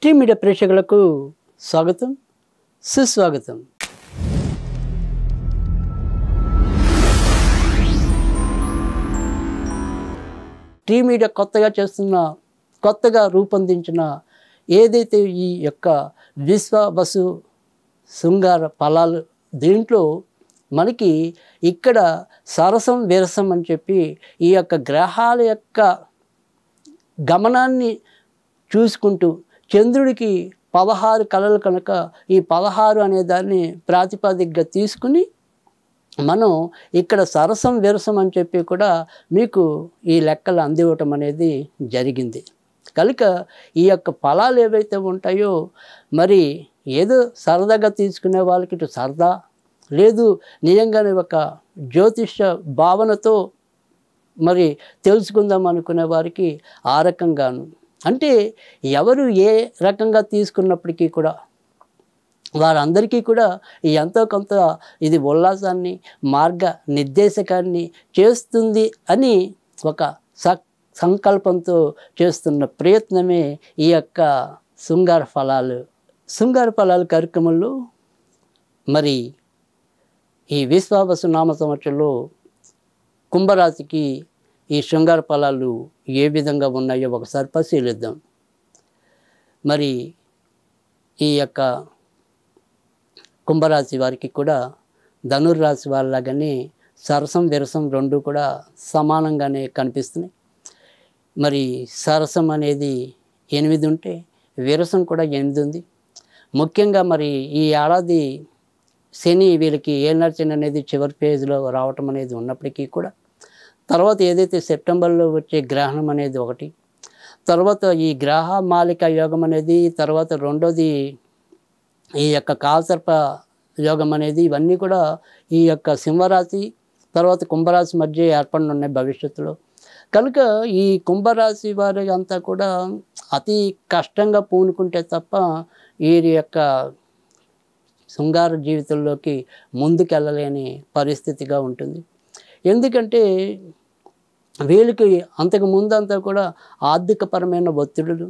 Tea media ప్రేక్షకులకు స్వాగతం, సుస్వాగతం. టీ మీడియా కొత్తగా రూపొందించిన ఏదైతే ఈ యొక్క విశ్వవసు శృంగార ఫలాలు, దీంట్లో మనకి ఇక్కడ సరసం విరసం అని చెప్పి ఈ యొక్క గ్రహాల యొక్క గమనాన్ని చూసుకుంటూ చంద్రుడికి 16 కళలు కనుక ఈ 16 అనే దాన్ని ప్రాతిపదికగా తీసుకుని మనం ఇక్కడ సరసం విరసం అని చెప్పి కూడా మీకు ఈ లెక్కలు అందివ్వటం అనేది జరిగింది. కనుక ఈ యొక్క ఫలాలు ఏవైతే ఉంటాయో మరి ఏదో సరదాగా తీసుకునే వాళ్ళకి ఇటు సరదా లేదు, నిజంగానే ఒక జ్యోతిష భావనతో మరి తెలుసుకుందాం అనుకునే వారికి ఆ రకంగాను, అంటే ఎవరు ఏ రకంగా తీసుకున్నప్పటికీ కూడా వారందరికీ కూడా ఎంతో కొంత ఇది ఉల్లాసాన్ని, మార్గ నిర్దేశకాన్ని చేస్తుంది అని ఒక సంకల్పంతో చేస్తున్న ప్రయత్నమే ఈ యొక్క శృంగార ఫలాలు కార్యక్రమంలో మరి ఈ విశ్వావసు నామ సంవత్సరంలో కుంభరాశికి ఈ శృంగార ఫలాలు ఏ విధంగా ఉన్నాయో ఒకసారి పరిశీలిద్దాం. మరి ఈ యొక్క కుంభరాశి వారికి కూడా ధనుర్రాశి వాళ్ళలాగానే సరసం విరసం రెండు కూడా సమానంగానే కనిపిస్తున్నాయి. మరి సరసం అనేది 8 ఉంటే విరసం కూడా 8 ఉంది. ముఖ్యంగా మరి ఈ ఏడాది శని వీళ్ళకి ఏళ్ళ శని అనేది చివరి పేజ్లో రావటం అనేది ఉన్నప్పటికీ కూడా తర్వాత ఏదైతే సెప్టెంబర్లో వచ్చే గ్రహణం అనేది ఒకటి, తర్వాత ఈ గ్రహ మాలిక యోగం అనేది, తర్వాత రెండోది ఈ యొక్క కాలసర్ప యోగం అనేది, ఇవన్నీ కూడా ఈ యొక్క సింహరాశి తర్వాత కుంభరాశి మధ్య ఏర్పడనున్నాయి భవిష్యత్తులో. కనుక ఈ కుంభరాశి వారి అంతా కూడా అతి కష్టంగా పూనుకుంటే తప్ప వీరి యొక్క శృంగార జీవితంలోకి ముందుకెళ్ళలేని పరిస్థితిగా ఉంటుంది. ఎందుకంటే వీళ్ళకి అంతకు ముందంతా కూడా ఆర్థికపరమైన ఒత్తిడులు,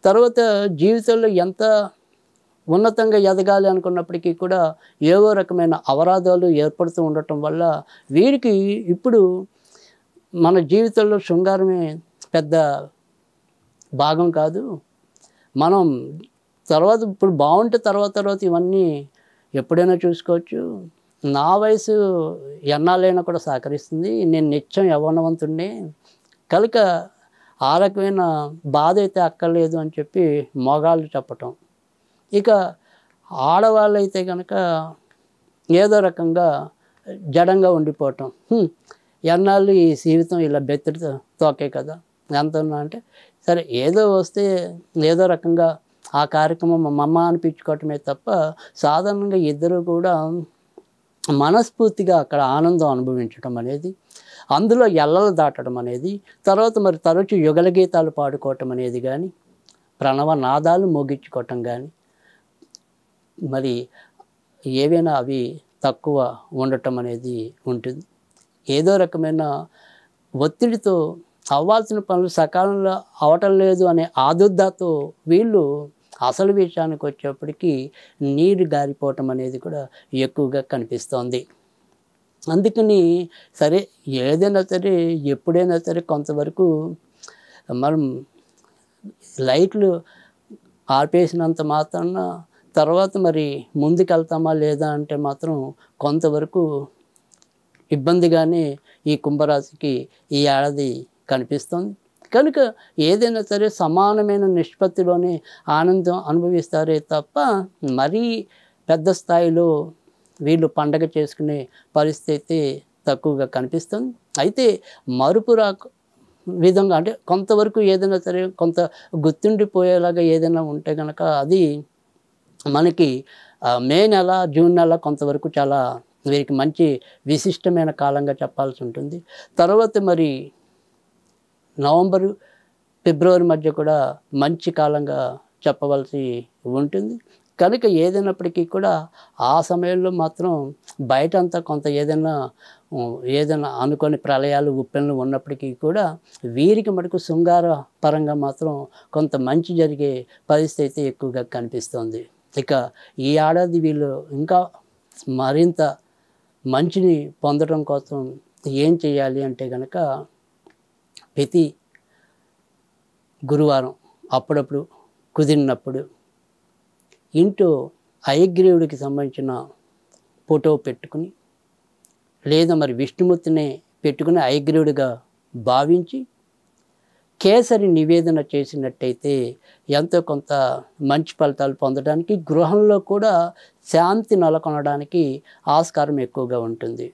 తర్వాత జీవితంలో ఎంత ఉన్నతంగా ఎదగాలి అనుకున్నప్పటికీ కూడా ఏవో రకమైన అవరాధాలు ఏర్పడుతూ ఉండటం వల్ల వీరికి ఇప్పుడు మన జీవితంలో శృంగారమే పెద్ద భాగం కాదు. మనం తర్వాత ఇప్పుడు బాగుంటే తర్వాత ఇవన్నీ ఎప్పుడైనా చూసుకోవచ్చు. నా వయసు ఎన్నాళ్ళైనా కూడా సహకరిస్తుంది, నేను నిత్యం యవ్వనవంతుడిని, కనుక ఆ రకమైన బాధ అయితే అక్కర్లేదు అని చెప్పి మగాళ్ళు చెప్పటం. ఇక ఆడవాళ్ళైతే కనుక ఏదో రకంగా జడంగా ఉండిపోవటం, ఎన్నాళ్ళు ఈ జీవితం ఇలా బెత్తడి తోకే కదా ఎంత అంటే సరే ఏదో వస్తే ఏదో రకంగా ఆ కార్యక్రమం మమ్మ అనిపించుకోవటమే తప్ప సాధారణంగా ఇద్దరు కూడా మనస్ఫూర్తిగా అక్కడ ఆనందం అనుభవించడం అనేది, అందులో ఎల్లలు దాటడం అనేది, తర్వాత మరి తరచు యుగల గీతాలు పాడుకోవటం అనేది కానీ, ప్రణవ నాదాలు మోగించుకోవటం కానీ, మరి ఏవైనా అవి తక్కువ ఉండటం అనేది ఉంటుంది. ఏదో రకమైన ఒత్తిడితో అవ్వాల్సిన పనులు సకాలంలో అవటం లేదు అనే ఆదుర్దాతో వీళ్ళు అసలు విషయానికి వచ్చేప్పటికీ నీరు గారిపోవటం అనేది కూడా ఎక్కువగా కనిపిస్తోంది. అందుకని సరే ఏదైనా సరే ఎప్పుడైనా సరే కొంతవరకు మనం లైట్లు ఆపేసినంత మాత్రాన తర్వాత మరి ముందుకెళ్తామా లేదా అంటే మాత్రం కొంతవరకు ఇబ్బందిగానే ఈ కుంభరాశికి ఈ ఏడాది కనిపిస్తుంది. కనుక ఏదైనా సరే సమానమైన నిష్పత్తిలోనే ఆనందం అనుభవిస్తారే తప్ప మరీ పెద్ద స్థాయిలో వీళ్ళు పండగ చేసుకునే పరిస్థితి తక్కువగా కనిపిస్తుంది. అయితే మరుపు విధంగా అంటే కొంతవరకు ఏదైనా సరే కొంత గుర్తుండిపోయేలాగా ఏదైనా ఉంటే కనుక అది మనకి మే నెల జూన్ నెల కొంతవరకు చాలా వీరికి మంచి విశిష్టమైన కాలంగా చెప్పాల్సి ఉంటుంది. తర్వాత మరి నవంబరు ఫిబ్రవరి మధ్య కూడా మంచి కాలంగా చెప్పవలసి ఉంటుంది. కనుక ఏదైనప్పటికీ కూడా ఆ సమయంలో మాత్రం బయటంతా కొంత ఏదైనా అనుకోని ప్రళయాలు ఉప్పెనలు ఉన్నప్పటికీ కూడా వీరికి మటుకు శృంగార పరంగా మాత్రం కొంత మంచి జరిగే పరిస్థితి అయితే ఎక్కువగా కనిపిస్తోంది. ఇక ఈ ఏడాది వీళ్ళు ఇంకా మరింత మంచిని పొందడం కోసం ఏం చేయాలి అంటే గనక ప్రతి గురువారం అప్పుడప్పుడు కుదిరినప్పుడు ఇంట్లో హయగ్రీవుడికి సంబంధించిన ఫోటో పెట్టుకుని లేదా మరి విష్ణుమూర్తిని పెట్టుకుని హయగ్రీవుడిగా భావించి కేసరి నివేదన చేసినట్టయితే ఎంతో కొంత మంచి ఫలితాలు పొందడానికి, గృహంలో కూడా శాంతి నెలకొనడానికి ఆస్కారం ఎక్కువగా ఉంటుంది.